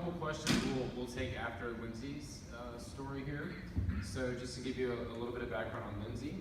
couple questions we'll take after Lindsay's story here. So just to give you a little bit of background on Lindsay,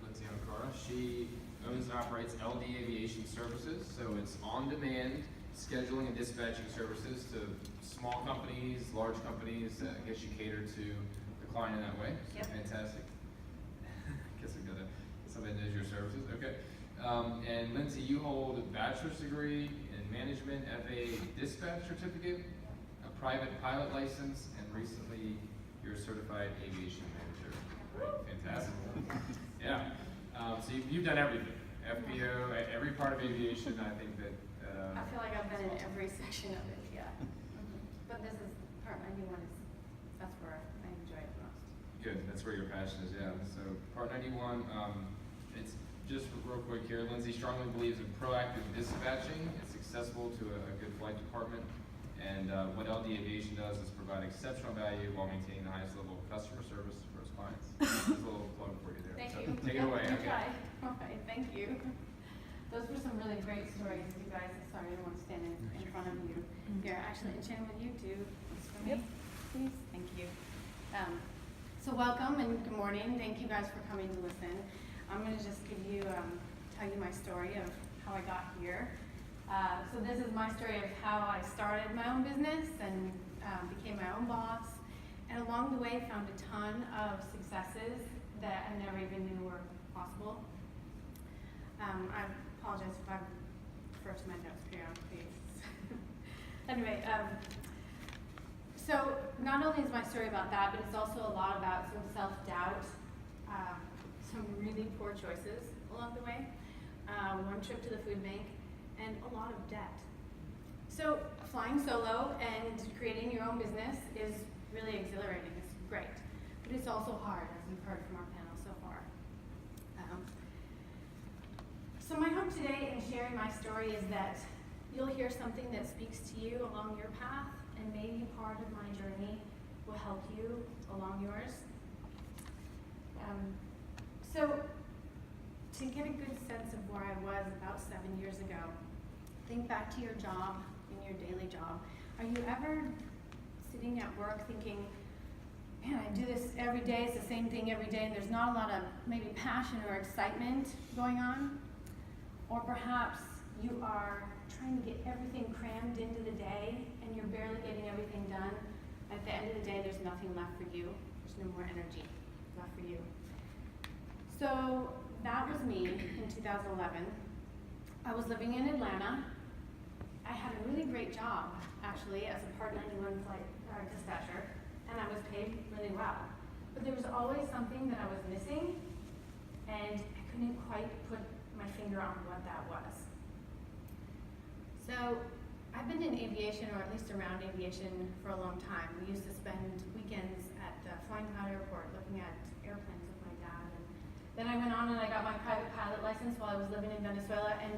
Lindsay Okara, she owns and operates LD Aviation Services. So it's on-demand scheduling and dispatching services to small companies, large companies. I guess you cater to the client in that way. So Yep. Fantastic. I guess I got somebody that knows your services. Okay. And Lindsay, you hold a bachelor's degree in management, FAA dispatch certificate, a private pilot license, and recently you're a certified aviation manager. Right? Fantastic. Yeah. So you've done everything. FBO, every part of aviation. I think that. I feel like I've been in every section of it, yeah. But this is part 91 that's where I enjoy it most. Good, that's where your passion is, yeah. So part 91, it's just real quick here. Lindsay strongly believes in proactive dispatching. It's accessible to a good flight department. And what LD Aviation does is provide exceptional value while maintaining the highest level of customer service for its clients. Just a little plug for you there. Thank So you. take it away. I'll Okay. try. All right, thank you. Those were some really great stories, you guys. Sorry, I don't want to stand in front of you. Here, actually, and Shannon, would you do this for me, please? Thank you. So welcome and good morning. Thank you guys for coming to listen. I'm going to just tell you my story of how I got here. So this is my story of how I started my own business and became my own boss. And along the way, found a ton of successes that I never even knew were possible. I apologize if I'm first my notes periodically. Anyway, so not only is my story about that, but it's also a lot about some self-doubt, some really poor choices along the way, one trip to the food bank, and a lot of debt. So flying solo and creating your own business is really exhilarating. It's great, but it's also hard, as you've heard from our panel so far. So my hope today in sharing my story is that you'll hear something that speaks to you along your path, and maybe part of my journey will help you along yours. So to get a good sense of where I was about 7 years ago, think back to your job, in your daily job. Are you ever sitting at work thinking, man, I do this every day, it's the same thing every day, and there's not a lot of maybe passion or excitement going on? Or perhaps you are trying to get everything crammed into the day and you're barely getting everything done. At the end of the day, there's nothing left for you. There's no more energy left for you. So that was me in 2011. I was living in Atlanta. I had a really great job, actually, as a Part 91 flight dispatcher, and I was paid really well. But there was always something that I was missing, and I couldn't quite put my finger on what that was. So I've been in aviation, or at least around aviation, for a long time. We used to spend weekends at Flying Cloud Airport looking at airplanes with my dad. And then I went on and I got my private pilot license while I was living in Venezuela, and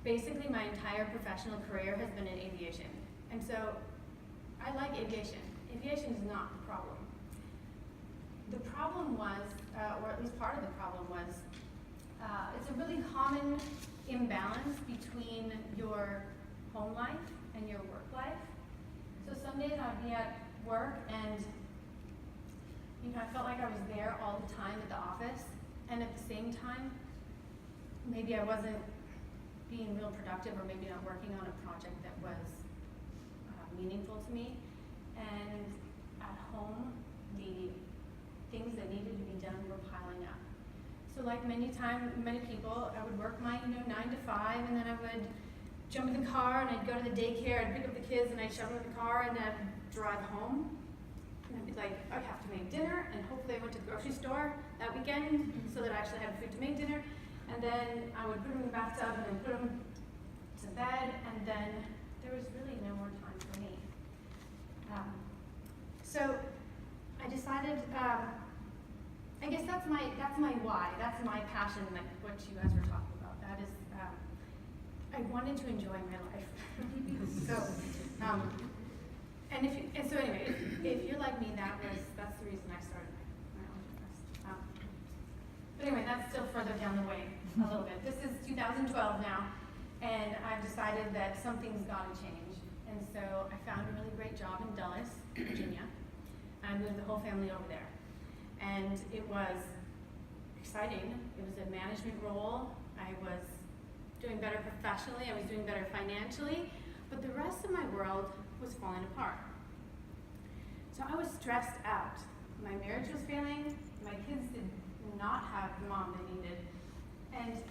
basically my entire professional career has been in aviation. And so I like aviation. Aviation is not the problem. The problem was, or at least part of the problem was, it's a really common imbalance between your home life and your work life. So some days I would be at work and I felt like I was there all the time at the office, and at the same time, maybe I wasn't being real productive, or maybe not working on a project that was meaningful to me. And at home, the things that needed to be done were piling up. So like many people, I would work my 9 to 5, and then I would jump in the car and I'd go to the daycare, I'd pick up the kids and I'd shove them in the car and then drive home. And I'd be like, I have to make dinner, and hopefully I went to the grocery store that weekend so that I actually had food to make dinner. And then I would put them in the bathtub and then put them to bed, and then there was really no more time for me. So I decided, I guess that's my why, that's my passion, like what you guys were talking about. That is, I wanted to enjoy my life. So, so anyway, if you're like me, that's the reason I started my own business. But anyway, that's still further down the way a little bit. This is 2012 now, and I've decided that something's got to change. And so I founded really great job in Dulles, Virginia. I moved the whole family over there. And it was exciting. It was a management role. I was doing better professionally. I was doing better financially. But the rest of my world was falling apart. So I was stressed out. My marriage was failing. My kids did not have the mom they needed. And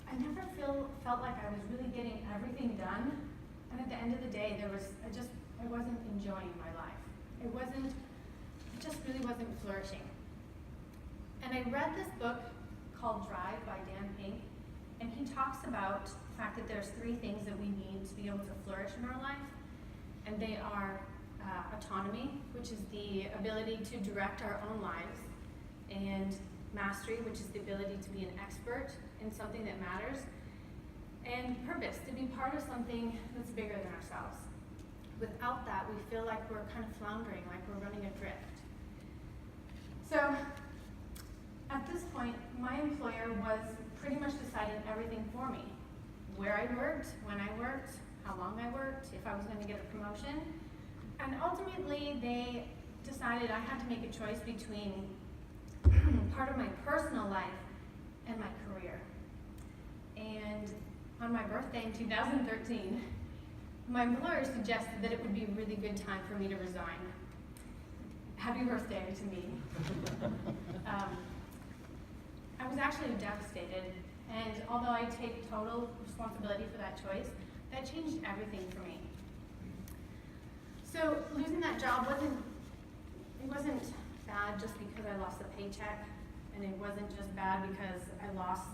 I never felt like I was really getting everything done. And at the end of the day, I wasn't enjoying my life. It just really wasn't flourishing. And I read this book called Drive by Dan Pink, and he talks about the fact that there's 3 things that we need to be able to flourish in our life. And they are autonomy, which is the ability to direct our own lives, and mastery, which is the ability to be an expert in something that matters, and purpose, to be part of something that's bigger than ourselves. Without that, we feel like we're kind of floundering, like we're running adrift. So, at this point, my employer was pretty much deciding everything for me. Where I worked, when I worked, how long I worked, if I was going to get a promotion. And ultimately, they decided I had to make a choice between part of my personal life and my career. And on my birthday in 2013, my employer suggested that it would be a really good time for me to resign. Happy birthday to me. I was actually devastated, and although I take total responsibility for that choice, that changed everything for me. So losing that job wasn't bad just because I lost the paycheck, and it wasn't just bad because I lost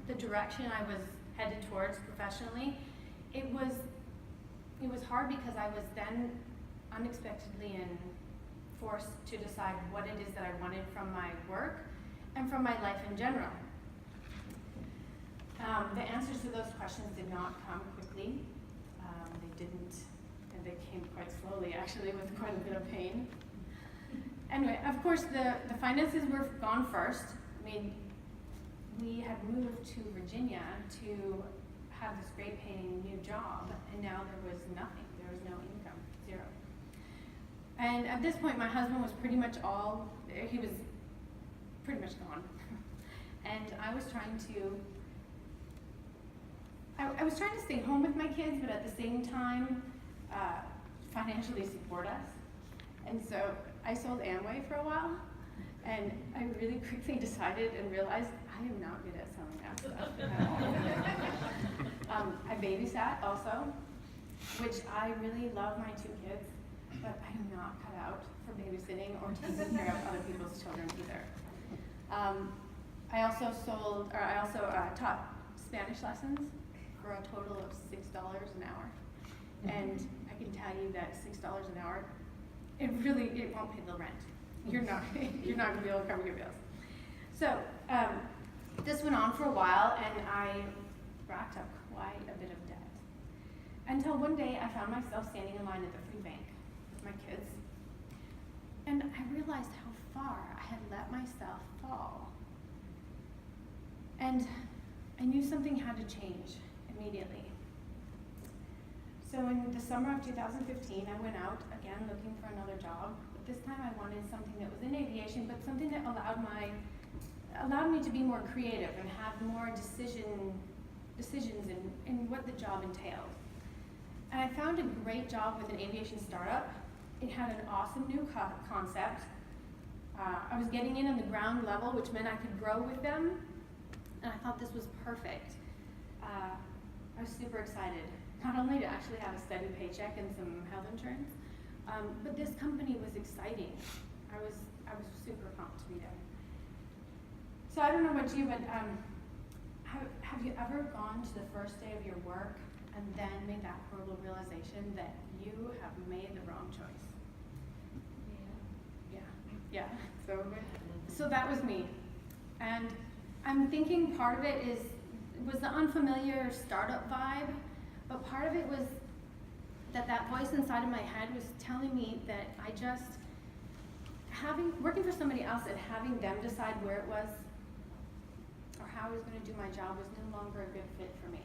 the direction I was headed towards professionally. It was hard because I was then unexpectedly forced to decide what it is that I wanted from my work and from my life in general. The answers to those questions did not come quickly. They didn't, and they came quite slowly, actually, with quite a bit of pain. Anyway, of course, the finances were gone first. I mean, we had moved to Virginia to have this great paying new job, and now there was nothing. There was no income, 0. And at this point, my husband was pretty much he was pretty much gone. And I was trying to stay home with my kids, but at the same time, financially support us. And so I sold Amway for a while, and I really quickly decided and realized I am not good at selling that stuff. I babysat also, which I really love my 2 kids, but I am not cut out for babysitting or taking care of other people's children either. I also taught Spanish lessons for a total of $6 an hour. And I can tell you that $6 an hour, it won't pay the rent. You're not gonna be able to cover your bills. So this went on for a while, and I racked up quite a bit of debt. Until one day I found myself standing in line at the food bank with my kids. And I realized how far I had let myself fall. And I knew something had to change immediately. So in the summer of 2015, I went out again looking for another job. But this time I wanted something that was in aviation, but something that allowed me to be more creative and have more decisions in what the job entailed. And I found a great job with an aviation startup. It had an awesome new concept. I was getting in on the ground level, which meant I could grow with them. And I thought this was perfect. I was super excited, not only to actually have a steady paycheck and some health insurance, but this company was exciting. I was super pumped to be there. So I don't know about you, but have you ever gone to the first day of your work and then made that horrible realization that you have made the wrong choice? Yeah. So that was me. And I'm thinking part of it was the unfamiliar startup vibe, but part of it was that voice inside of my head was telling me that working for somebody else and having them decide where it was or how I was going to do my job was no longer a good fit for me.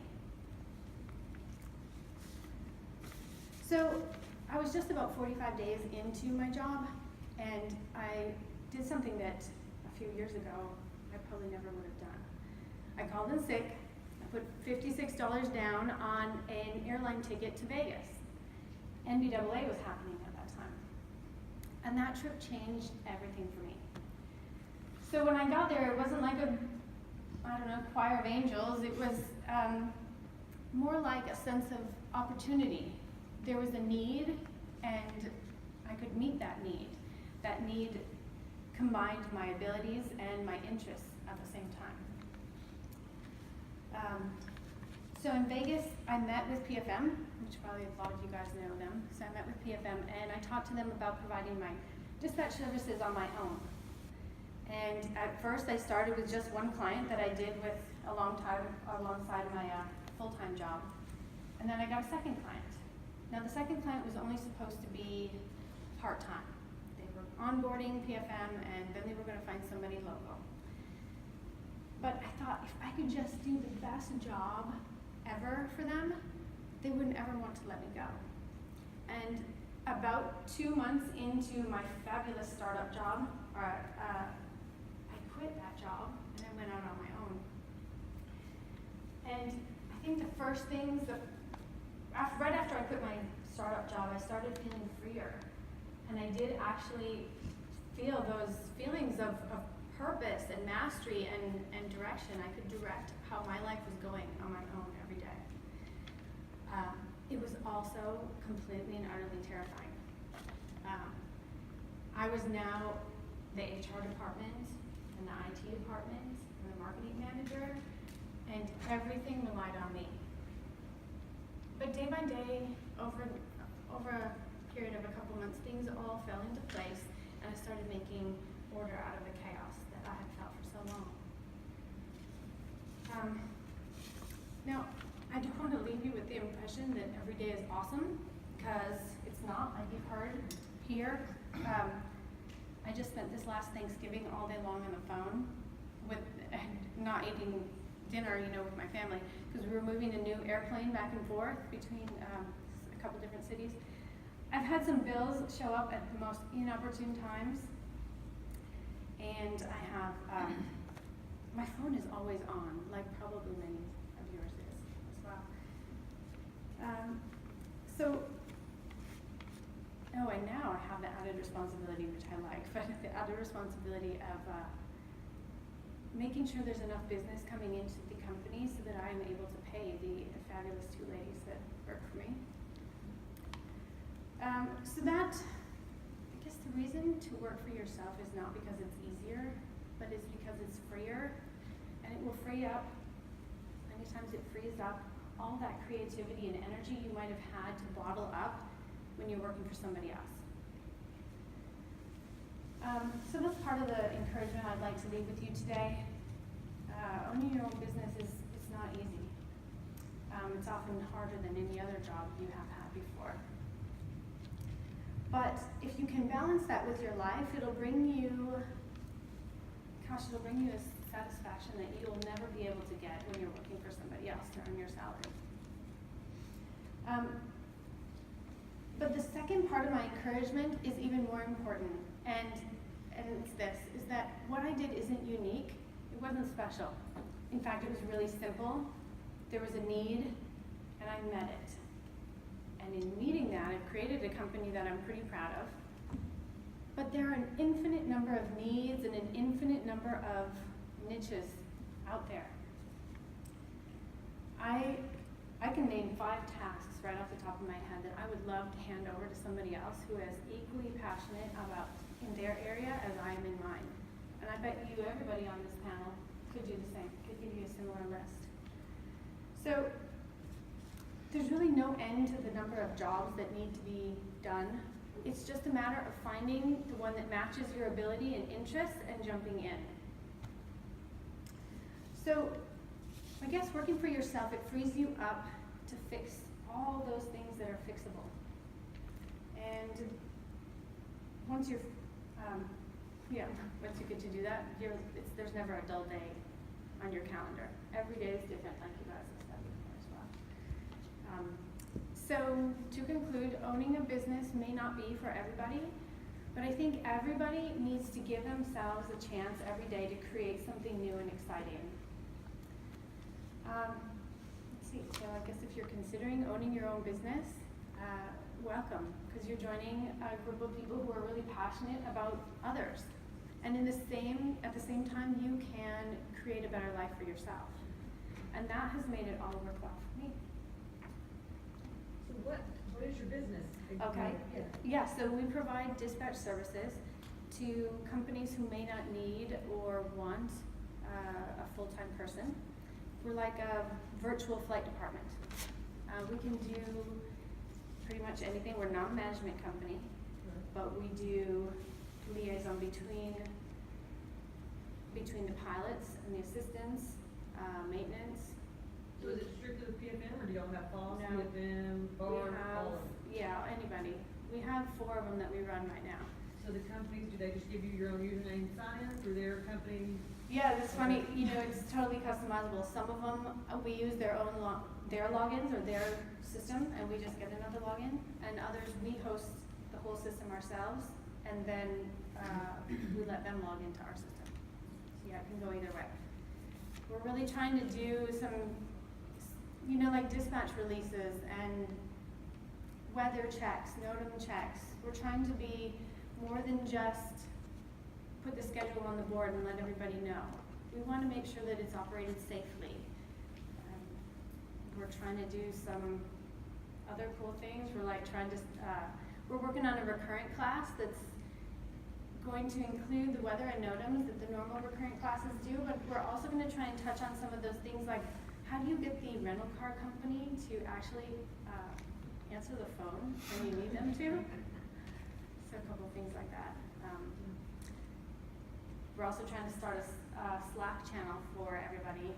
So I was just about 45 days into my job, and I did something that a few years ago I probably never would have done. I called in sick. I put $56 down on an airline ticket to Vegas. NBAA was happening at that time. And that trip changed everything for me. So when I got there, it wasn't like a, I don't know, choir of angels. It was more like a sense of opportunity. There was a need, and I could meet that need. That need combined my abilities and my interests at the same time. So in Vegas, I met with PFM, which probably a lot of you guys know them. So I met with PFM, and I talked to them about providing my dispatch services on my own. And at first, I started with just one client that I did with alongside my full-time job. And then I got a second client. Now, the second client was only supposed to be part-time. They were onboarding PFM, and then they were going to find somebody local. But I thought, if I could just do the best job ever for them, they wouldn't ever want to let me go. And about 2 months into my fabulous startup job, I quit that job and I went out on my own. And I think the first things that, right after I quit my startup job, I started feeling freer. And I did actually feel those feelings of purpose and mastery and direction. I could direct how my life was going on my own every day. It was also completely and utterly terrifying. I was now the HR department and the IT department and the marketing manager, and everything relied on me. But day by day, over a period of a couple months, things all fell into place, and I started making order out of the chaos that I had felt for so long. Now, I don't want to leave you with the impression that every day is awesome, because it's not, like you've heard here. I just spent this last Thanksgiving all day long on the phone with not eating dinner, with my family, because we were moving a new airplane back and forth between a couple different cities. I've had some bills show up at the most inopportune times, and I have, my phone is always on, like probably many of yours is as well. And now I have the added responsibility, which I like, but the added responsibility of making sure there's enough business coming into the company so that I'm able to pay the fabulous two ladies that work for me. So that, I guess the reason to work for yourself is not because it's easier, but it's because it's freer, and it will free up, many times it frees up all that creativity and energy you might have had to bottle up when you're working for somebody else. So that's part of the encouragement I'd like to leave with you today. Owning your own business it's not easy. It's often harder than any other job you have had before. But if you can balance that with your life, it'll bring you a satisfaction that you'll never be able to get when you're working for somebody else to earn your salary. But the second part of my encouragement is even more important, and it's this, is that what I did isn't unique. It wasn't special. In fact, it was really simple. There was a need, and I met it. And in meeting that, I've created a company that I'm pretty proud of. But there are an infinite number of needs and an infinite number of niches out there. I can name 5 tasks right off the top of my head that I would love to hand over to somebody else who is equally passionate about in their area as I am in mine. And I bet you, everybody on this panel, could do the same, could give you a similar list. So there's really no end to the number of jobs that need to be done. It's just a matter of finding the one that matches your ability and interests and jumping in. So I guess working for yourself, it frees you up to fix all those things that are fixable. And once you get to do that, there's never a dull day on your calendar. Every day is different, like you guys have said before as well. So to conclude, owning a business may not be for everybody, but I think everybody needs to give themselves a chance every day to create something new and exciting. Let's see, so I guess if you're considering owning your own business, welcome, because you're joining a group of people who are really passionate about others. And at the same time, you can create a better life for yourself. And that has made it all work well for me. So what is your business? Okay. Yeah. Yeah, so we provide dispatch services to companies who may not need or want a full-time person. We're like a virtual flight department. We can do pretty much anything. We're not a management company, but we do liaison between the pilots and the assistants, maintenance. So is it strictly the PFM, or do y'all have FOS, No. PFM, We BAR, have, all of them? yeah, anybody. We have 4 of them that we run right now. So the companies, do they just give you your own username and sign-in through their company? Yeah, that's funny. You know, it's totally customizable. Some of them we use their own their logins or their system, and we just get another login. And others we host the whole system ourselves, and then we let them log into our system. So yeah, it can go either way. We're really trying to do some, you know, like dispatch releases and weather checks, NOTAM checks. We're trying to be more than just put the schedule on the board and let everybody know. We want to make sure that it's operated safely. We're trying to do some other cool things. We're like trying to, we're working on a recurrent class that's going to include the weather and NOTAMs that the normal recurrent classes do, but we're also going to try and touch on some of those things like how do you get the rental car company to actually answer the phone when you need them to? So a couple things like that. We're also trying to start a Slack channel for everybody,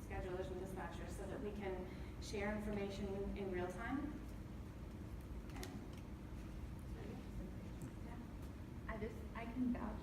schedulers and dispatchers, so that we can share information in real time. And, so, yeah. I can vouch